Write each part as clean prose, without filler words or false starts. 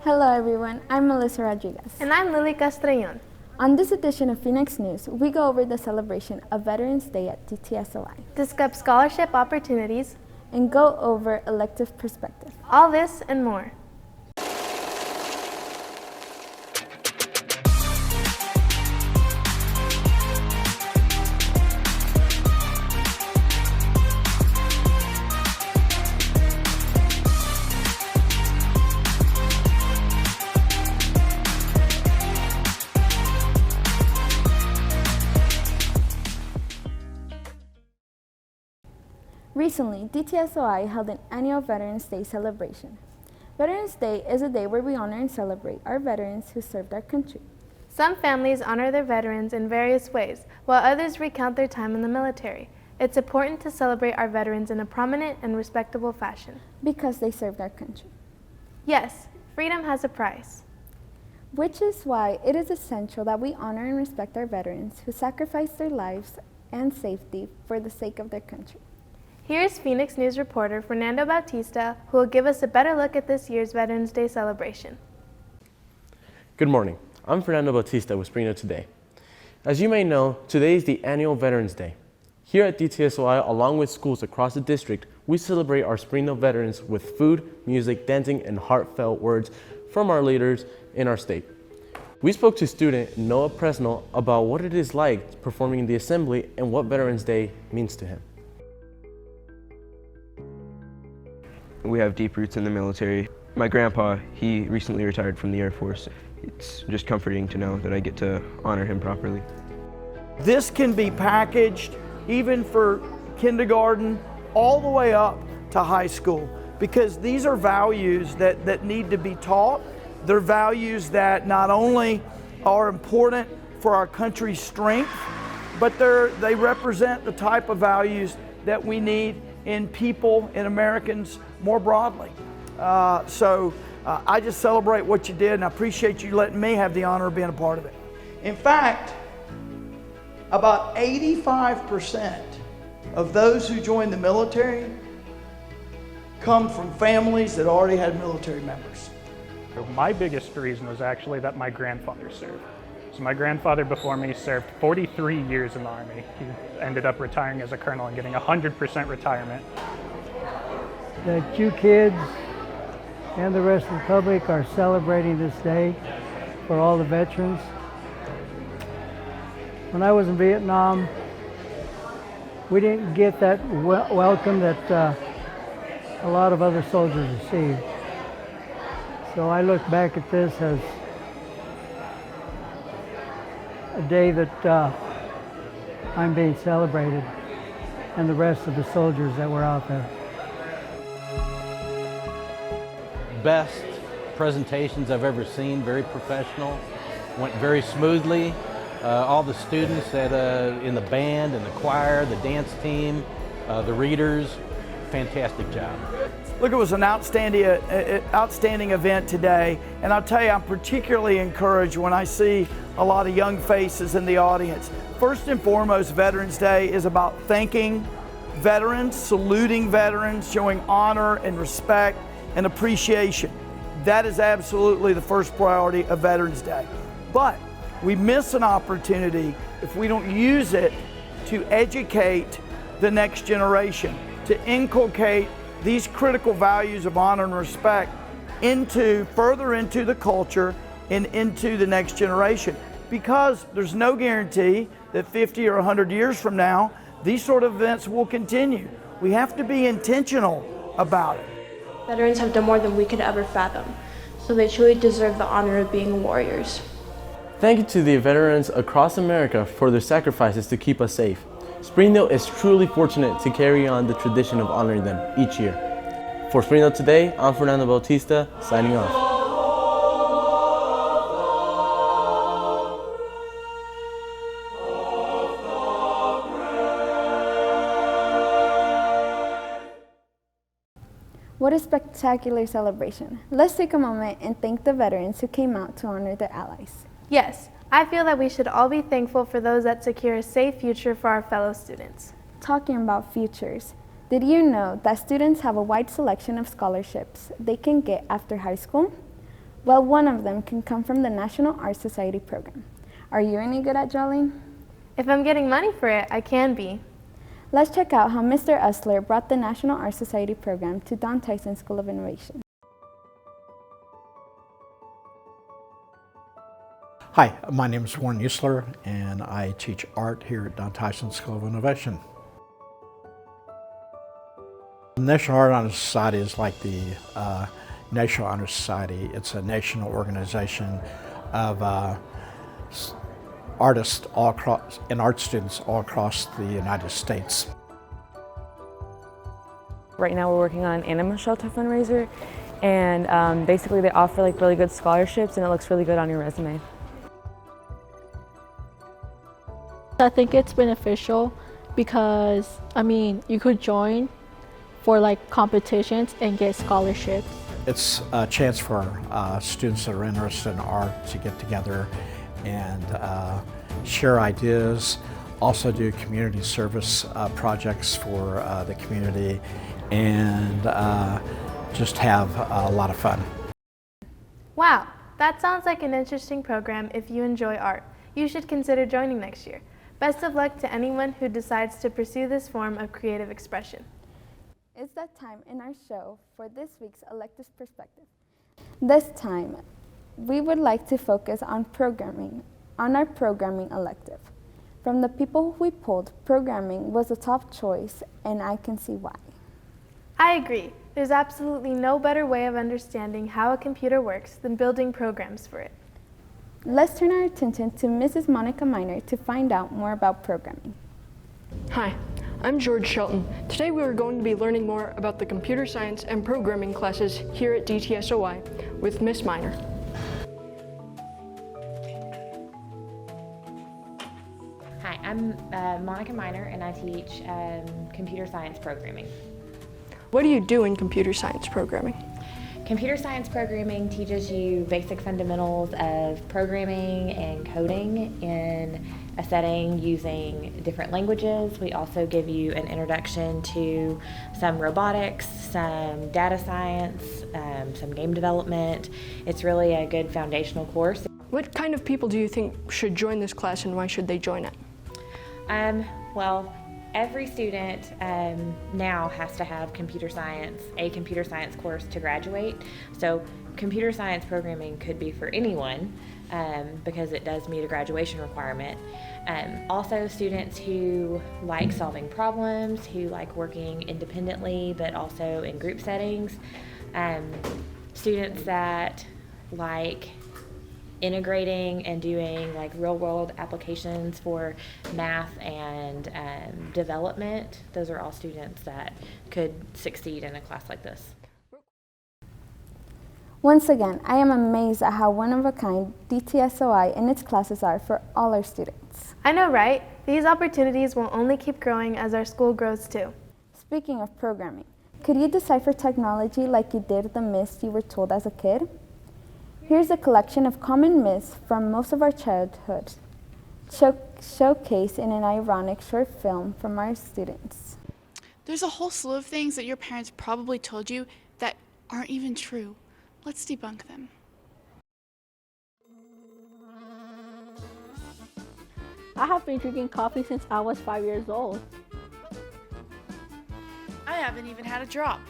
Hello everyone, I'm Melissa Rodriguez. And I'm Lily Castrellon. On this edition of Phoenix News, we go over the celebration of Veterans Day at DTSOI, Discuss scholarship opportunities, and go over elective perspective. All this and more. Recently, DTSOI held an annual Veterans Day celebration. Veterans Day is a day where we honor and celebrate our veterans who served our country. Some families honor their veterans in various ways, while others recount their time in the military. It's important to celebrate our veterans in a prominent and respectable fashion. Because they served our country. Yes, freedom has a price. Which is why it is essential that we honor and respect our veterans who sacrificed their lives and safety for the sake of their country. Here's Phoenix News reporter Fernando Bautista, who will give us a better look at this year's Veterans Day celebration. Good morning. I'm Fernando Bautista with Springdale Today. As you may know, today is the annual Veterans Day. Here at DTSOI, along with schools across the district, we celebrate our Springdale veterans with food, music, dancing, and heartfelt words from our leaders in our state. We spoke to student Noah Presnell about what it is like performing in the assembly and what Veterans Day means to him. We have deep roots in the military. My grandpa, he recently retired from the Air Force. It's just comforting to know that I get to honor him properly. This can be packaged even for kindergarten all the way up to high school, because these are values that need to be taught. They're values that not only are important for our country's strength, but they represent the type of values that we need in people, in Americans more broadly. I just celebrate what you did, and I appreciate you letting me have the honor of being a part of it. In fact, about 85% of those who join the military come from families that already had military members. My biggest reason was actually that my grandfather served. So my grandfather before me served 43 years in the Army. He ended up retiring as a colonel and getting 100% retirement. That you kids and the rest of the public are celebrating this day for all the veterans. When I was in Vietnam, we didn't get that welcome that a lot of other soldiers received. So I look back at this as a day that I'm being celebrated, and the rest of the soldiers that were out there. Best presentations I've ever seen, very professional, went very smoothly. All the students that in the band and the choir, the dance team, the readers, fantastic job. Look, it was an outstanding event today, and I'll tell you, I'm particularly encouraged when I see a lot of young faces in the audience. First and foremost, Veterans Day is about thanking veterans, saluting veterans, showing honor and respect and appreciation. That is absolutely the first priority of Veterans Day. But we miss an opportunity if we don't use it to educate the next generation, to inculcate these critical values of honor and respect further into the culture and into the next generation. Because there's no guarantee that 50 or 100 years from now, these sort of events will continue. We have to be intentional about it. Veterans have done more than we could ever fathom, so they truly deserve the honor of being warriors. Thank you to the veterans across America for their sacrifices to keep us safe. Springdale is truly fortunate to carry on the tradition of honoring them each year. For Springdale Today, I'm Fernando Bautista, signing off. What a spectacular celebration. Let's take a moment and thank the veterans who came out to honor their allies. Yes, I feel that we should all be thankful for those that secure a safe future for our fellow students. Talking about futures, did you know that students have a wide selection of scholarships they can get after high school? Well, one of them can come from the National Art Society program. Are you any good at drawing? If I'm getting money for it, I can be. Let's check out how Mr. Usler brought the National Art Society program to Don Tyson School of Innovation. Hi, my name is Warren Usler, and I teach art here at Don Tyson School of Innovation. The National Art Honor Society is like the National Honor Society. It's a national organization of artists all across, and art students all across the United States. Right now we're working on an animal shelter fundraiser, and basically they offer like really good scholarships, and it looks really good on your resume. I think it's beneficial because, you could join for like competitions and get scholarships. It's a chance for students that are interested in art to get together and share ideas, also do community service projects for the community, and just have a lot of fun. Wow, that sounds like an interesting program if you enjoy art. You should consider joining next year. Best of luck to anyone who decides to pursue this form of creative expression. It's that time in our show for this week's Elective Perspective. This time, we would like to focus on our programming elective. From the people we polled, programming was a top choice, and I can see why. I agree. There's absolutely no better way of understanding how a computer works than building programs for it. Let's turn our attention to Mrs. Monica Miner to find out more about programming. Hi, I'm George Shelton. Today we are going to be learning more about the computer science and programming classes here at DTSOI with Miss Miner. Hi, I'm Monica Miner, and I teach computer science programming. What do you do in computer science programming? Computer science programming teaches you basic fundamentals of programming and coding in a setting using different languages. We also give you an introduction to some robotics, some data science, some game development. It's really a good foundational course. What kind of people do you think should join this class, and why should they join it? Well, every student now has to have a computer science course to graduate. So computer science programming could be for anyone because it does meet a graduation requirement. Also students who like solving problems, who like working independently but also in group settings. Students that like integrating and doing like real-world applications for math and development. Those are all students that could succeed in a class like this. Once again, I am amazed at how one-of-a-kind DTSOI and its classes are for all our students. I know, right? These opportunities will only keep growing as our school grows too. Speaking of programming, could you decipher technology like you did the myths you were told as a kid? Here's a collection of common myths from most of our childhood, showcased in an ironic short film from our students. There's a whole slew of things that your parents probably told you that aren't even true. Let's debunk them. I have been drinking coffee since I was 5 years old. I haven't even had a drop.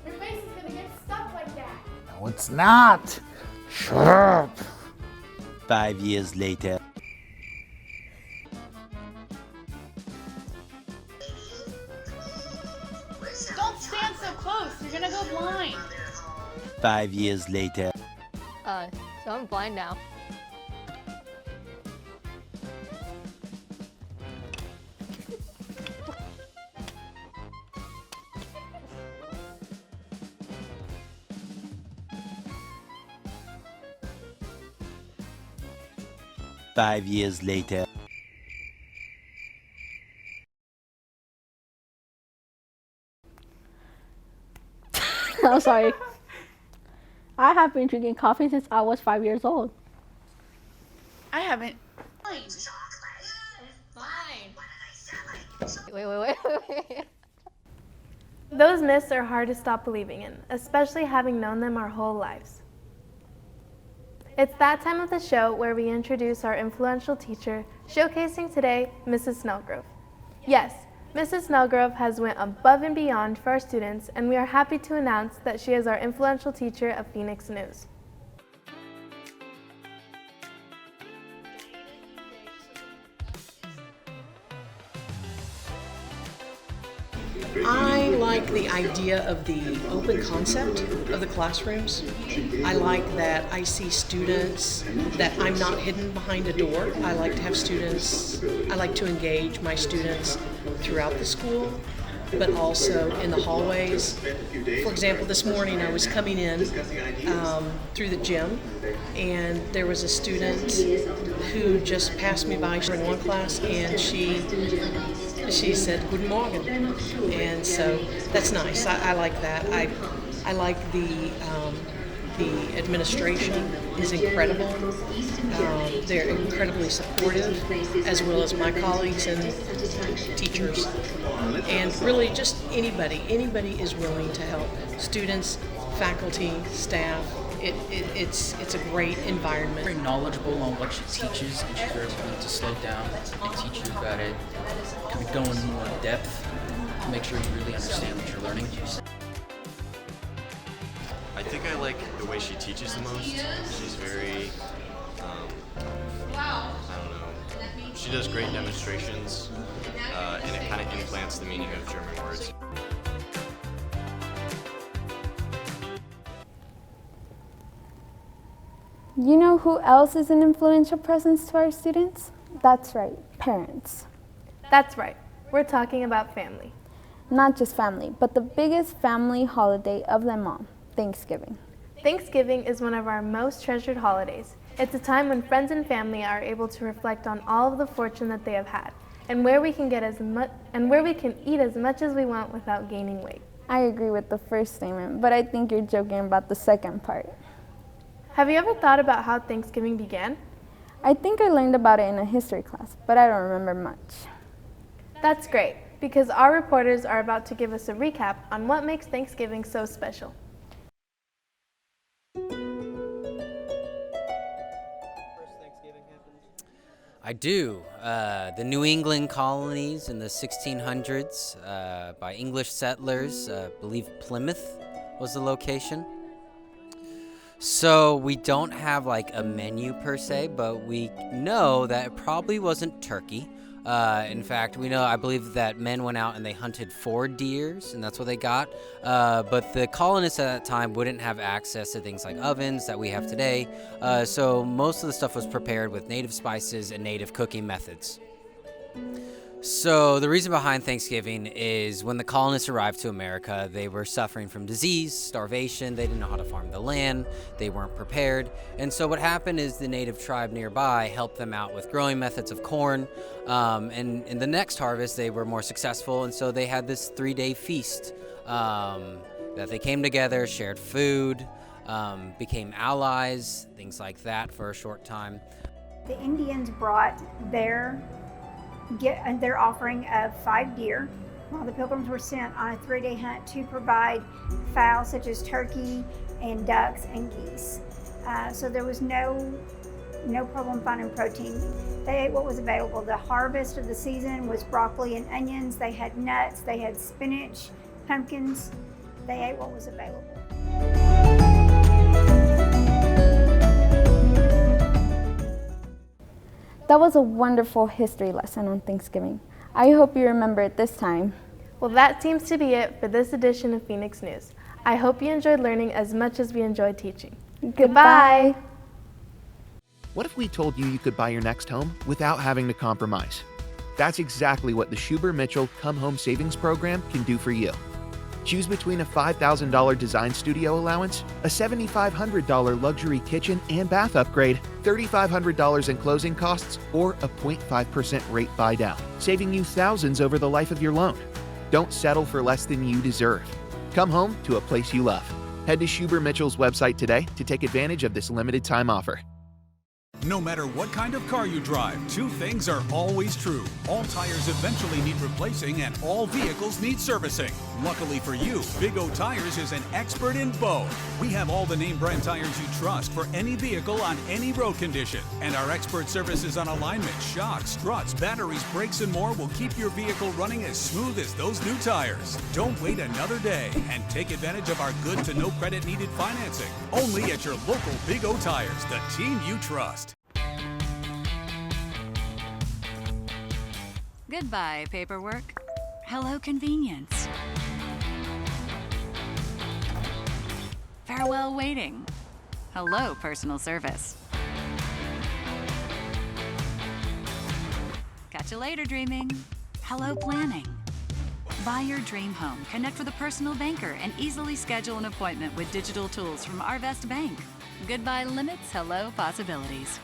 Your face is gonna get stuck like that. No, it's not. Shut up. 5 years later. Don't stand so close. You're gonna go blind. 5 years later. So I'm blind now. Five years later. I'm sorry. I have been drinking coffee since I was 5 years old. I haven't. Fine. Wait. Those myths are hard to stop believing in, especially having known them our whole lives. It's that time of the show where we introduce our influential teacher, showcasing today Mrs. Snellgrove. Yes, Mrs. Snellgrove has went above and beyond for our students, and we are happy to announce that she is our influential teacher of Phoenix News. I like the idea of the open concept of the classrooms. I like that I see students, that I'm not hidden behind a door. I like to have students, I like to engage my students throughout the school, but also in the hallways. For example, this morning I was coming in through the gym, and there was a student who just passed me by in one class, and she said, "Guten Morgen," and so that's nice. I like that. I like the administration is incredible. They're incredibly supportive, as well as my colleagues and teachers, and really just anybody is willing to help. Students, faculty, staff. It's a great environment. Very knowledgeable on what she teaches, and she's very willing to slow down and teach you about it, kind of go in more depth to make sure you really understand what you're learning. I think I like the way she teaches the most. She's very, I don't know, she does great demonstrations, and it kind of implants the meaning of German words. You know who else is an influential presence to our students? That's right, parents. That's right, we're talking about family. Not just family, but the biggest family holiday of them all, Thanksgiving. Thanksgiving is one of our most treasured holidays. It's a time when friends and family are able to reflect on all of the fortune that they have had, and where we can eat as much as we want without gaining weight. I agree with the first statement, but I think you're joking about the second part. Have you ever thought about how Thanksgiving began? I think I learned about it in a history class, but I don't remember much. That's great, because our reporters are about to give us a recap on what makes Thanksgiving so special. I do. The New England colonies in the 1600s by English settlers, I believe Plymouth was the location. So we don't have like a menu per se, but we know that it probably wasn't turkey. In fact, we know, I believe that men went out and they hunted 4 deers, and that's what they got. But the colonists at that time wouldn't have access to things like ovens that we have today. So most of the stuff was prepared with native spices and native cooking methods. So the reason behind Thanksgiving is when the colonists arrived to America, they were suffering from disease, starvation, they didn't know how to farm the land, they weren't prepared. And so what happened is the native tribe nearby helped them out with growing methods of corn. And in the next harvest, they were more successful, and so they had this 3-day feast that they came together, shared food, became allies, things like that for a short time. The Indians brought their offering of 5 deer, while the Pilgrims were sent on a 3-day hunt to provide fowl such as turkey and ducks and geese. So there was no problem finding protein. They ate what was available. The harvest of the season was broccoli and onions. They had nuts, they had spinach, pumpkins. They ate what was available. That was a wonderful history lesson on Thanksgiving. I hope you remember it this time. Well, that seems to be it for this edition of Phoenix News. I hope you enjoyed learning as much as we enjoyed teaching. Goodbye. What if we told you you could buy your next home without having to compromise? That's exactly what the Schuber-Mitchell Come Home Savings Program can do for you. Choose between a $5,000 design studio allowance, a $7,500 luxury kitchen and bath upgrade, $3,500 in closing costs, or a 0.5% rate buy down, saving you thousands over the life of your loan. Don't settle for less than you deserve. Come home to a place you love. Head to Schuber-Mitchell's website today to take advantage of this limited time offer. No matter what kind of car you drive, two things are always true. All tires eventually need replacing and all vehicles need servicing. Luckily for you, Big O Tires is an expert in both. We have all the name brand tires you trust for any vehicle on any road condition. And our expert services on alignment, shocks, struts, batteries, brakes, and more will keep your vehicle running as smooth as those new tires. Don't wait another day and take advantage of our good to no credit needed financing. Only at your local Big O Tires, the team you trust. Goodbye, paperwork. Hello, convenience. Farewell, waiting. Hello, personal service. Catch you later, dreaming. Hello, planning. Buy your dream home, connect with a personal banker, and easily schedule an appointment with digital tools from Arvest Bank. Goodbye limits, hello possibilities.